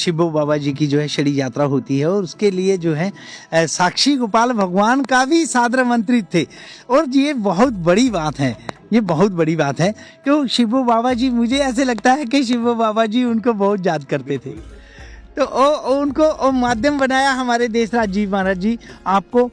शिबो बाबा जी की जो है छड़ी यात्रा होती है और उसके लिए जो है साक्षी गोपाल भगवान का भी सादर आमंत्रित थे। और ये बहुत बड़ी बात है, ये बहुत बड़ी बात है क्यों शिबो बाबा जी, मुझे ऐसे लगता है कि शिबो बाबा जी उनको बहुत याद करते थे। तो उनको माध्यम बनाया हमारे देशराज जी महाराज जी। आपको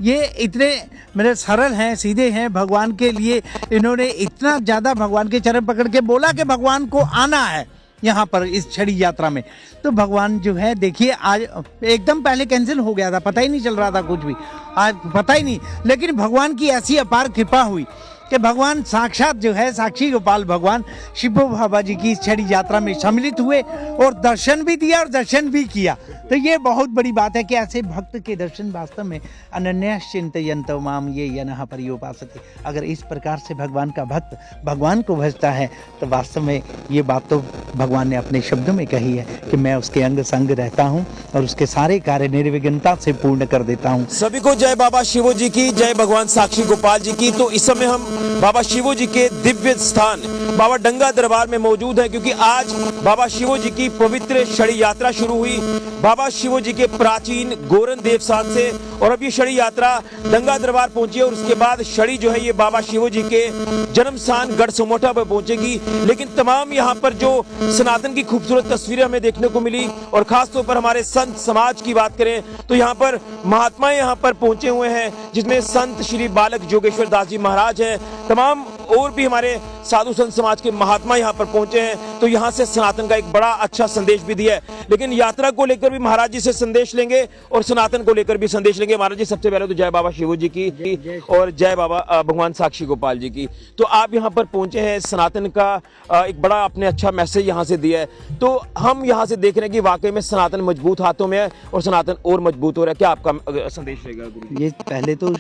ये इतने मेरे सरल हैं, सीधे हैं, भगवान के लिए इन्होंने इतना ज़्यादा भगवान के चरण पकड़ के बोला कि भगवान को आना है यहाँ पर इस छड़ी यात्रा में। तो भगवान जो है देखिए, आज एकदम पहले कैंसिल हो गया था, पता ही नहीं चल रहा था कुछ भी, आज पता ही नहीं, लेकिन भगवान की ऐसी अपार कृपा हुई कि भगवान साक्षात जो है साक्षी गोपाल भगवान शिबो बाबा जी की इस छड़ी यात्रा में सम्मिलित हुए और दर्शन भी दिया और दर्शन भी किया। तो ये बहुत बड़ी बात है कि ऐसे भक्त के दर्शन वास्तव में अनन्यश्चिन्तयन्तो माम ये यनः पर्युपासते। अगर इस प्रकार से भगवान का भक्त भगवान को भजता है तो वास्तव में ये बात तो भगवान ने अपने शब्दों में कही है कि मैं उसके अंग संग रहता हूँ और उसके सारे कार्य निर्विघ्नता से पूर्ण कर देता हूँ। सभी को जय बाबा शिवो जी की, जय भगवान साक्षी गोपाल जी की। तो इस समय हम बाबा शिवो जी के दिव्य स्थान बाबा डंगा दरबार में मौजूद हैं, क्योंकि आज बाबा शिवो जी की पवित्र छड़ी यात्रा शुरू हुई बाबा शिवो जी के प्राचीन गोरन देवस्थान से, और अब ये छड़ी यात्रा डंगा दरबार पहुंची है और उसके बाद छड़ी जो है ये बाबा शिवो जी के जन्म स्थान गढ़ सोमोठा पर पहुंचेगी। लेकिन तमाम यहाँ पर जो सनातन की खूबसूरत तस्वीरें हमें देखने को मिली, और खास तौर पर हमारे संत समाज की बात करें तो यहाँ पर महात्मा यहाँ पर पहुंचे हुए हैं, जिसमें संत श्री बालक जोगेश्वर दास जी महाराज हैं, तमाम और भी हमारे साधु संत समाज के महात्मा यहाँ पर पहुंचे हैं। तो यहाँ से सनातन का एक बड़ा अच्छा संदेश भी दिया है। लेकिन यात्रा को लेकर भी महाराज जी से संदेश लेंगे और सनातन को लेकर भी संदेश लेंगे। महाराज जी, सबसे पहले तो जय बाबा शिवो जी की और जय बाबा भगवान साक्षी गोपाल जी की। तो आप यहाँ पर पहुंचे हैं, सनातन का एक बड़ा आपने अच्छा मैसेज यहाँ से दिया है। तो हम यहाँ से देख रहे हैं कि वाकई में सनातन मजबूत हाथों में है और सनातन और मजबूत हो रहा है। क्या आपका संदेश रहेगा गुरु? ये पहले तो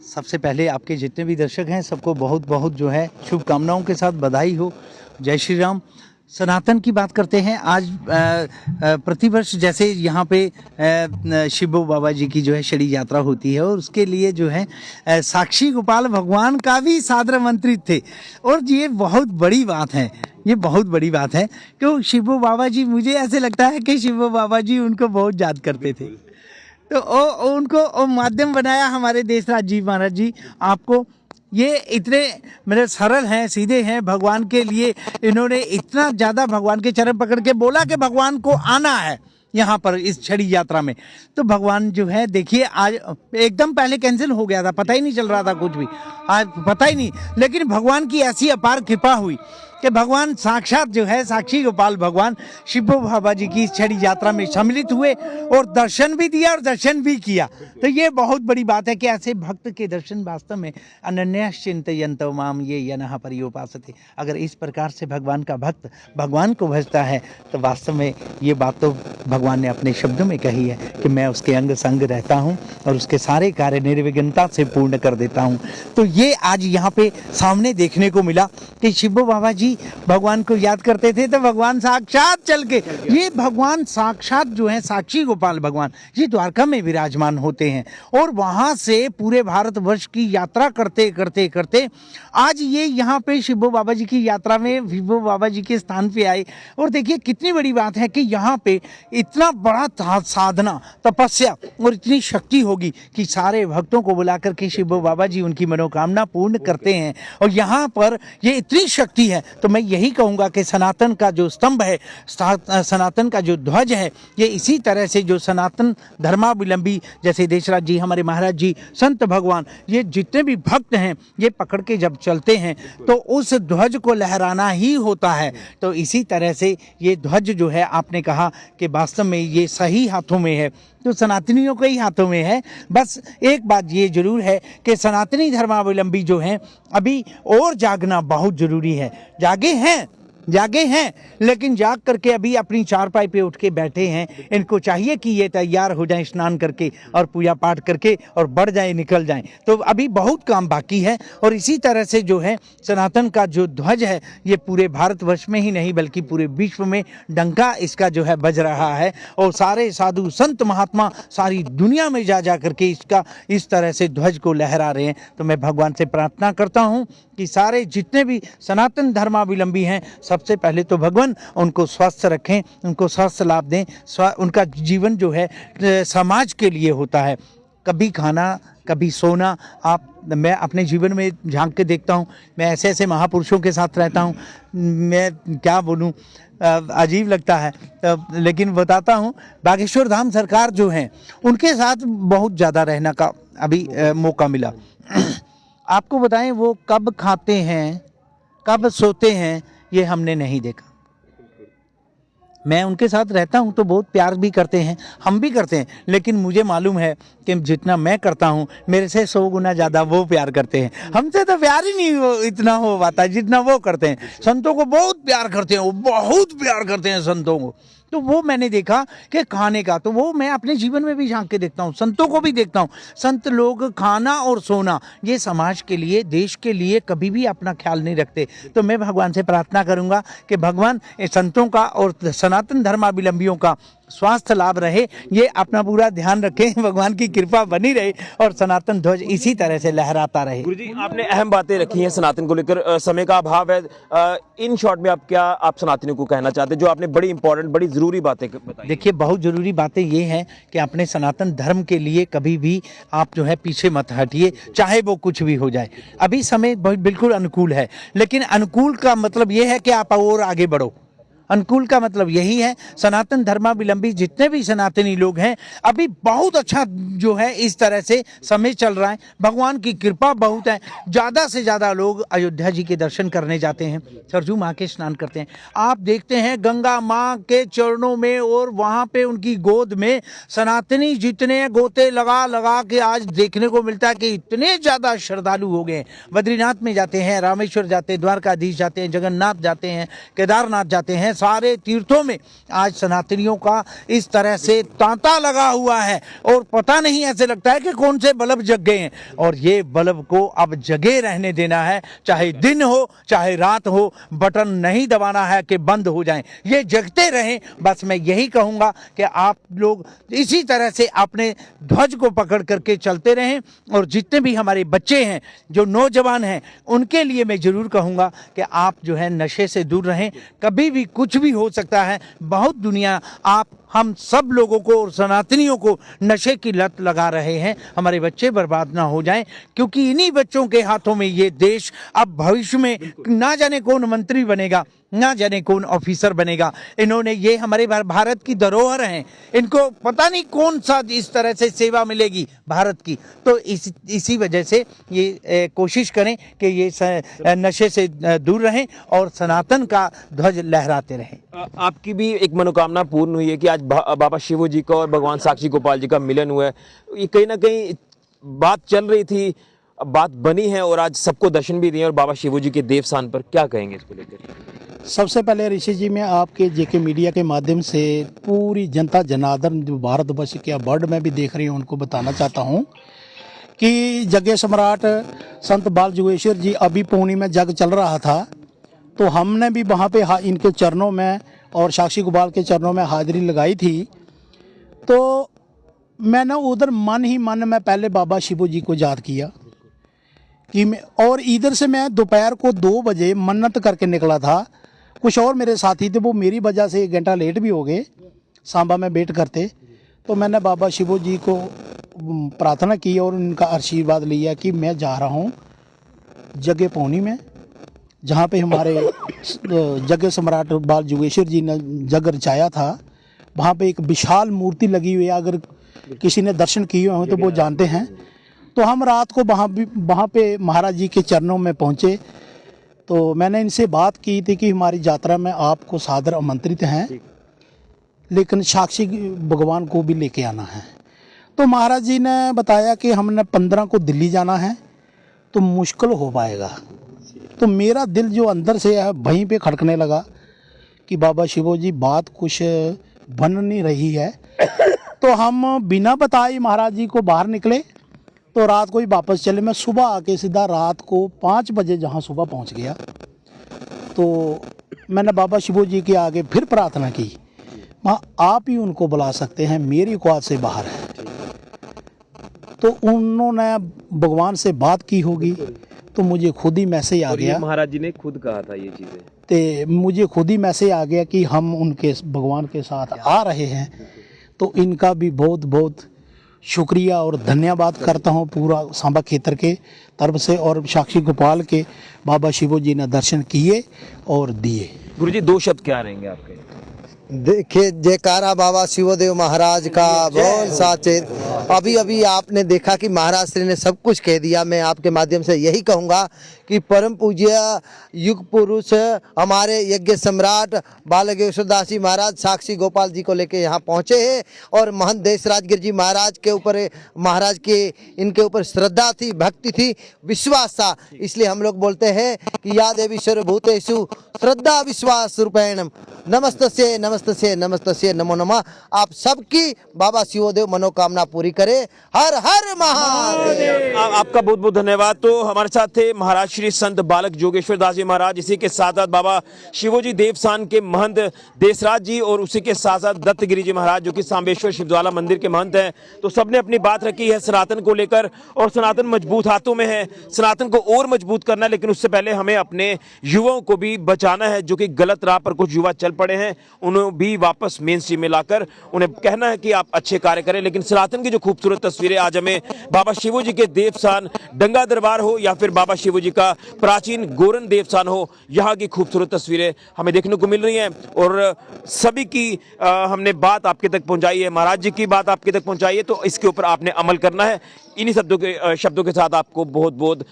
सबसे पहले आपके जितने भी दर्शक हैं सबको बहुत बहुत जो है शुभकामनाओं के साथ बधाई हो। जय श्री राम। सनातन की बात करते हैं। आज प्रतिवर्ष जैसे यहाँ पे शिबो बाबा जी की जो है छड़ी यात्रा होती है और उसके लिए जो है साक्षी गोपाल भगवान का भी सादर आमंत्रित थे। और ये बहुत बड़ी बात है, ये बहुत बड़ी बात है क्यों शिबो बाबा जी, मुझे ऐसे लगता है कि शिबो बाबा जी उनको बहुत याद करते थे। तो उनको माध्यम बनाया हमारे देशराज जी महाराज जी। आपको ये इतने मेरे सरल हैं, सीधे हैं, भगवान के लिए इन्होंने इतना ज़्यादा भगवान के चरण पकड़ के बोला कि भगवान को आना है यहाँ पर इस छड़ी यात्रा में। तो भगवान जो है देखिए, आज एकदम पहले कैंसिल हो गया था, पता ही नहीं चल रहा था कुछ भी, आज पता ही नहीं, लेकिन भगवान की ऐसी अपार कृपा हुई कि भगवान साक्षात जो है साक्षी गोपाल भगवान शिबो बाबा जी की इस छड़ी यात्रा में सम्मिलित हुए और दर्शन भी दिया और दर्शन भी किया। तो ये बहुत बड़ी बात है कि ऐसे भक्त के दर्शन वास्तव में अनन्यश्चिन्तयन्तो माम ये यनः पर्युपासते। अगर इस प्रकार से भगवान का भक्त भगवान को भजता है तो वास्तव में ये बात तो भगवान ने अपने शब्दों में कही है कि मैं उसके अंग संग रहता हूँ और उसके सारे कार्य निर्विघ्नता से पूर्ण कर देता हूँ। तो ये आज यहाँ पे सामने देखने को मिला कि शिबो बाबा जी भगवान को याद करते थे तो भगवान साक्षात चल के, ये भगवान साक्षात जो है साक्षी गोपाल भगवान ये द्वारका में विराजमान होते हैं और वहां से पूरे भारतवर्ष की यात्रा करते करते करते आज ये यहाँ पे शिबो बाबा जी की यात्रा में शिबो बाबा जी के स्थान पे आए। और देखिए कितनी बड़ी बात है कि यहाँ पे इतना बड़ा साधना तपस्या और इतनी शक्ति होगी कि सारे भक्तों को बुला करके शिबो बाबा जी उनकी मनोकामना पूर्ण करते हैं। और यहाँ पर ये इतनी शक्ति है तो मैं यही कहूँगा कि सनातन का जो स्तंभ है, सनातन का जो ध्वज है, ये इसी तरह से जो सनातन धर्मावलंबी जैसे देशराज जी, हमारे महाराज जी, संत भगवान, ये जितने भी भक्त हैं ये पकड़ के जब चलते हैं तो उस ध्वज को लहराना ही होता है। तो इसी तरह से ये ध्वज जो है, आपने कहा कि वास्तव में ये सही हाथों में है तो सनातनियों के ही हाथों में है। बस एक बात ये जरूर है कि सनातनी धर्मावलंबी जो हैं अभी और जागना बहुत जरूरी है। जागे हैं लेकिन जाग करके अभी अपनी चारपाई पे उठ के बैठे हैं। इनको चाहिए कि ये तैयार हो जाएं स्नान करके और पूजा पाठ करके और बढ़ जाएं, निकल जाएं। तो अभी बहुत काम बाकी है। और इसी तरह से जो है सनातन का जो ध्वज है ये पूरे भारतवर्ष में ही नहीं बल्कि पूरे विश्व में डंका इसका जो है बज रहा है और सारे साधु संत महात्मा सारी दुनिया में जा करके इसका इस तरह से ध्वज को लहरा रहे हैं। तो मैं भगवान से प्रार्थना करता हूँ कि सारे जितने भी सनातन धर्मावलंबी हैं सबसे पहले तो भगवान उनको स्वस्थ रखें, उनको स्वस्थ लाभ दें। उनका जीवन जो है समाज के लिए होता है, कभी खाना कभी सोना। मैं अपने जीवन में झांक के देखता हूँ, मैं ऐसे ऐसे महापुरुषों के साथ रहता हूँ, मैं क्या बोलूँ, अजीब लगता है। लेकिन बताता हूँ, बागेश्वर धाम सरकार जो है उनके साथ बहुत ज़्यादा रहने का अभी मौका मिला। आपको बताएं, वो कब खाते हैं कब सोते हैं ये हमने नहीं देखा। मैं उनके साथ रहता हूं तो बहुत प्यार भी करते हैं, हम भी करते हैं, लेकिन मुझे मालूम है कि जितना मैं करता हूं मेरे से 100 गुना ज़्यादा वो प्यार करते हैं। हमसे तो प्यार ही नहीं इतना हो पाता जितना वो करते हैं। संतों को बहुत प्यार करते हैं, वो बहुत प्यार करते हैं संतों को। तो वो मैंने देखा कि खाने का, तो वो मैं अपने जीवन में भी झांक के देखता हूँ, संतों को भी देखता हूँ। संत लोग खाना और सोना, ये समाज के लिए, देश के लिए कभी भी अपना ख्याल नहीं रखते। तो मैं भगवान से प्रार्थना करूँगा कि भगवान संतों का और सनातन धर्मावलंबियों का स्वास्थ्य लाभ रहे, ये अपना पूरा ध्यान रखें, भगवान की कृपा बनी रहे और सनातन ध्वज इसी तरह से लहराता रहे। गुरुजी, आपने अहम बातें रखी हैं सनातन को लेकर, समय का अभाव है, इन शॉर्ट में आप सनातनियों को कहना चाहते हैं जो आपने बड़ी इंपॉर्टेंट, बड़ी जरूरी बातें बताई? देखिए, बहुत ज़रूरी बातें ये हैं कि अपने सनातन धर्म के लिए कभी भी आप जो है पीछे मत हटिए, चाहे वो कुछ भी हो जाए। अभी समय बिल्कुल अनुकूल है, लेकिन अनुकूल का मतलब ये है कि आप और आगे बढ़ो। अनुकूल का मतलब यही है, सनातन धर्मावलंबी जितने भी सनातनी लोग हैं, अभी बहुत अच्छा जो है इस तरह से समय चल रहा है, भगवान की कृपा बहुत है। ज़्यादा से ज़्यादा लोग अयोध्या जी के दर्शन करने जाते हैं, सरजू माँ के स्नान करते हैं। आप देखते हैं गंगा माँ के चरणों में और वहाँ पे उनकी गोद में सनातनी जितने गोते लगा लगा के आज देखने को मिलता है कि इतने ज़्यादा श्रद्धालु हो गए। बद्रीनाथ में जाते हैं, रामेश्वर जाते हैं, द्वारकाधीश जाते हैं, जगन्नाथ जाते हैं, केदारनाथ जाते हैं, सारे तीर्थों में आज सनातनियों का इस तरह से तांता लगा हुआ है और पता नहीं, ऐसे लगता है कि कौन से बल्ब जग गए हैं। और ये बल्ब को अब जगे रहने देना है, चाहे दिन हो चाहे रात हो, बटन नहीं दबाना है कि बंद हो जाएं, ये जगते रहें। बस मैं यही कहूँगा कि आप लोग इसी तरह से अपने ध्वज को पकड़ करके चलते रहें। और जितने भी हमारे बच्चे हैं, जो नौजवान हैं, उनके लिए मैं ज़रूर कहूँगा कि आप जो है नशे से दूर रहें। कभी भी कुछ भी हो सकता है, बहुत दुनिया हम सब लोगों को और सनातनियों को नशे की लत लगा रहे हैं। हमारे बच्चे बर्बाद ना हो जाएं, क्योंकि इन्हीं बच्चों के हाथों में ये देश अब भविष्य में ना जाने कौन मंत्री बनेगा, ना जाने कौन ऑफिसर बनेगा। इन्होंने, ये हमारे भारत की धरोहर हैं, इनको पता नहीं कौन सा इस तरह से सेवा मिलेगी भारत की। तो इसी वजह से ये कोशिश करें कि ये नशे से दूर रहें और सनातन का ध्वज लहराते रहें। आपकी भी एक मनोकामना पूर्ण हुई है कि आज बाबा शिवो जी का और भगवान साक्षी गोपाल जी का मिलन हुआ है। ये कहीं ना कहीं बात चल रही थी, बात बनी है और आज सबको दर्शन भी दिए और बाबा शिवो जी के देवस्थान पर क्या कहेंगे इसको लेकर? सबसे पहले ऋषि जी, मैं आपके जेके मीडिया के माध्यम से पूरी जनता जनार्दन जो भारतवर्ष के वर्ल्ड में भी देख रही है उनको बताना चाहता हूँ कि जगह सम्राट संत बाल जोगेश्वर जी अभी पौनी में जग चल रहा था, तो हमने भी वहाँ पे इनके चरणों में और साक्षी गोपाल के चरणों में हाजिरी लगाई थी। तो मैंने उधर मन ही मन में पहले बाबा शिवो जी को याद किया कि और इधर से मैं दोपहर को 2 बजे मन्नत करके निकला था। कुछ और मेरे साथी थे, वो मेरी वजह से 1 घंटा लेट भी हो गए सांबा में वेट करते। तो मैंने बाबा शिवो जी को प्रार्थना की और उनका आशीर्वाद लिया कि मैं जा रहा हूँ जगह पौनी में, जहाँ पे हमारे जगह सम्राट बाल जोगेश्वर जी ने जग रचाया था। वहाँ पे एक विशाल मूर्ति लगी हुई है, अगर किसी ने दर्शन किए हो तो वो जानते हैं। तो हम रात को वहाँ पे महाराज जी के चरणों में पहुँचे। तो मैंने इनसे बात की थी कि हमारी यात्रा में आपको सादर आमंत्रित हैं, लेकिन साक्षी भगवान को भी लेके आना है। तो महाराज जी ने बताया कि हमने 15 को दिल्ली जाना है, तो मुश्किल हो पाएगा। तो मेरा दिल जो अंदर से है वहीं पे खड़कने लगा कि बाबा शिवो जी बात कुछ बन नहीं रही है। तो हम बिना बताए महाराज जी को बाहर निकले, तो रात को ही वापस चले। मैं सुबह आके सीधा रात को 5 बजे जहाँ सुबह पहुँच गया। तो मैंने बाबा शिवो जी के आगे फिर प्रार्थना की, माँ आप ही उनको बुला सकते हैं, मेरी औकात से बाहर है। तो उन्होंने भगवान से बात की होगी, तो मुझे खुद ही मैसेज आ गया। महाराज जी ने खुद कहा था ये चीजें? तो मुझे खुद ही मैसेज आ गया कि हम उनके भगवान के साथ आ रहे हैं। तो इनका भी बहुत बहुत शुक्रिया और धन्यवाद करता हूँ पूरा सांबा क्षेत्र के तरफ से। और साक्षी गोपाल के बाबा शिवो जी ने दर्शन किए और दिए। गुरुजी 2 शब्द क्या रहेंगे आपके? देखिए, जयकारा बाबा शिवदेव महाराज का बोल साचे। अभी अभी आपने देखा कि महाराज श्री ने सब कुछ कह दिया। मैं आपके माध्यम से यही कहूँगा कि परम पूज्य युग पुरुष हमारे यज्ञ सम्राट बालगेश्वर दास जी महाराज साक्षी गोपाल जी को लेके यहाँ पहुँचे हैं। और महंत देशराज गिर जी महाराज के ऊपर, महाराज के इनके ऊपर श्रद्धा थी, भक्ति थी, विश्वास था। इसलिए हम लोग बोलते हैं कि या देवी सर्वभूतेषु श्रद्धा विश्वास रूपेण नमस्तस्ये नमस्तस्ये नमस्तस्ये नमो नमः। आप सबकी बाबा शिवदेव मनोकामना पूरी करे। हर हर महादेव। आपका बहुत बहुत धन्यवाद। तो हमारे साथ थे महाराज श्री संत बालक जोगेश्वर दास जी महाराज, इसी के साथ साथ बाबा शिवोजी देवस्थान के महंत देशराज जी और उसी के साथ साथ दत्तगिरी जी महाराज जो कि सांबेश्वर शिवज्वाला मंदिर के महंत हैं। तो सबने अपनी बात रखी है सनातन को लेकर, और सनातन मजबूत हाथों में है। सनातन को और मजबूत करना है, लेकिन उससे पहले हमें अपने युवाओं को भी बचाना है जो कि गलत राह पर कुछ युवा चल पड़े हैं। उन्हें भी वापस मेन स्ट्रीम में लाकर उन्हें कहना है कि आप अच्छे कार्य करें। लेकिन सनातन की जो खूबसूरत तस्वीरें आज हमें बाबा शिवो जी के देवस्थान डंगा दरबार हो या फिर बाबा शिवो जी का प्राचीन गोरन देवस्थान हो, यहाँ की खूबसूरत तस्वीरें हमें देखने को मिल रही हैं। और सभी की हमने बात आपके तक पहुंचाई है, महाराज जी की बात आपके तक पहुंचाई है, तो इसके ऊपर आपने अमल करना है। इन्हीं शब्दों के साथ आपको बहुत बहुत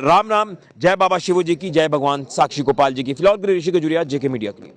राम राम। जय बाबा शिवो जी की, जय भगवान साक्षी गोपाल जी की। फिलहाल ऋषि के जुड़िया जेके मीडिया के लिए।